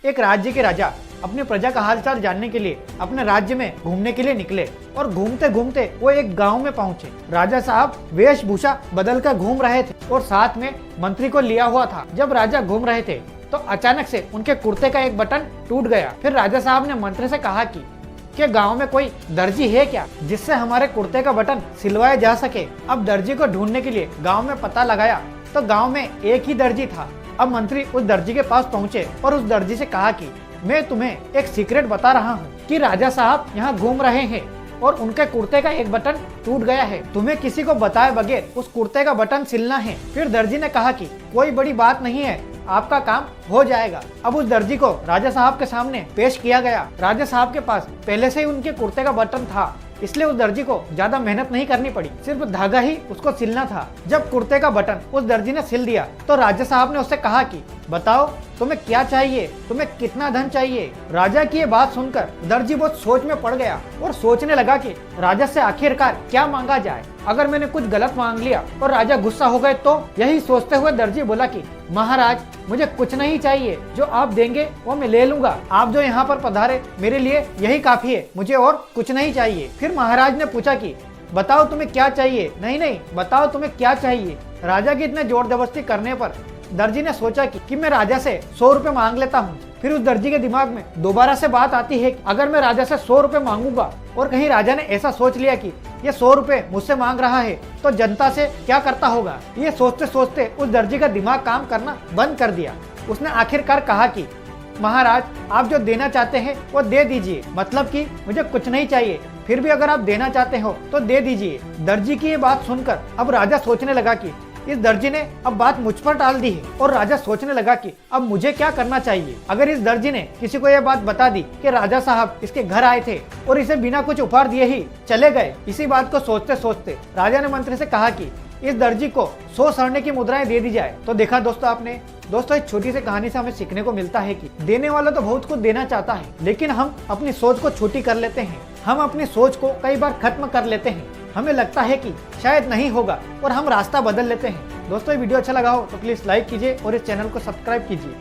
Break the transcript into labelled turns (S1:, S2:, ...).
S1: एक राज्य के राजा अपनी प्रजा का हालचाल जानने के लिए अपने राज्य में घूमने के लिए निकले और घूमते घूमते वो एक गांव में पहुंचे। राजा साहब वेशभूषा बदलकर घूम रहे थे और साथ में मंत्री को लिया हुआ था। जब राजा घूम रहे थे तो अचानक से उनके कुर्ते का एक बटन टूट गया। फिर राजा साहब ने मंत्री से कहा कि गांव में कोई दर्जी है क्या जिससे हमारे कुर्ते का बटन सिलवाया जा सके। अब दर्जी को ढूंढने के लिए गांव में पता लगाया तो गांव में एक ही दर्जी था। अब मंत्री उस दर्जी के पास पहुंचे और उस दर्जी से कहा कि मैं तुम्हें एक सीक्रेट बता रहा हूँ कि राजा साहब यहाँ घूम रहे हैं और उनके कुर्ते का एक बटन टूट गया है। तुम्हें किसी को बताए बगैर उस कुर्ते का बटन सिलना है। फिर दर्जी ने कहा कि कोई बड़ी बात नहीं है, आपका काम हो जाएगा। अब उस दर्जी को राजा साहब के सामने पेश किया गया। राजा साहब के पास पहले से ही उनके कुर्ते का बटन था, इसलिए उस दर्जी को ज्यादा मेहनत नहीं करनी पड़ी, सिर्फ धागा ही उसको सिलना था। जब कुर्ते का बटन उस दर्जी ने सिल दिया तो राजा साहब ने उससे कहा कि बताओ तुम्हें क्या चाहिए, तुम्हें कितना धन चाहिए। राजा की ये बात सुनकर दर्जी बहुत सोच में पड़ गया और सोचने लगा कि राजा से आखिरकार क्या मांगा जाए। अगर मैंने कुछ गलत मांग लिया और राजा गुस्सा हो गए तो। यही सोचते हुए दर्जी बोला कि महाराज मुझे कुछ नहीं चाहिए, जो आप देंगे वो मैं ले लूंगा। आप जो यहाँ पर पधारे मेरे लिए यही काफी है, मुझे और कुछ नहीं चाहिए। फिर महाराज ने पूछा कि बताओ तुम्हें क्या चाहिए। नहीं बताओ तुम्हें क्या चाहिए। राजा की इतने जोर जबरदस्ती करने पर दर्जी ने सोचा कि मैं राजा से 100 रुपए मांग लेता हूँ। फिर उस दर्जी के दिमाग में दोबारा से बात आती है कि अगर मैं राजा से 100 रुपए मांगूंगा और कहीं राजा ने ऐसा सोच लिया कि ये 100 रुपए मुझसे मांग रहा है तो जनता से क्या करता होगा। ये सोचते सोचते उस दर्जी का दिमाग काम करना बंद कर दिया। उसने आखिरकार कहा कि महाराज आप जो देना चाहते हैं वो दे दीजिए, मतलब कि मुझे कुछ नहीं चाहिए, फिर भी अगर आप देना चाहते हो तो दे दीजिए। दर्जी की ये बात सुनकर अब राजा सोचने लगा कि इस दर्जी ने अब बात मुझ पर टाल दी है और राजा सोचने लगा कि अब मुझे क्या करना चाहिए। अगर इस दर्जी ने किसी को यह बात बता दी कि राजा साहब इसके घर आए थे और इसे बिना कुछ उपहार दिए ही चले गए। इसी बात को सोचते सोचते राजा ने मंत्री से कहा कि इस दर्जी को 100 स्वर्ण की मुद्राएं दे दी जाए। तो देखा दोस्तों आपने, दोस्तों इस छोटी सी कहानी से हमें सीखने को मिलता है कि देने वाला तो बहुत कुछ देना चाहता है, लेकिन हम अपनी सोच को छोटी कर लेते हैं। हम अपनी सोच को कई बार खत्म कर लेते हैं। हमें लगता है कि शायद नहीं होगा और हम रास्ता बदल लेते हैं। दोस्तों ये वीडियो अच्छा लगा हो तो प्लीज लाइक कीजिए और इस चैनल को सब्सक्राइब कीजिए।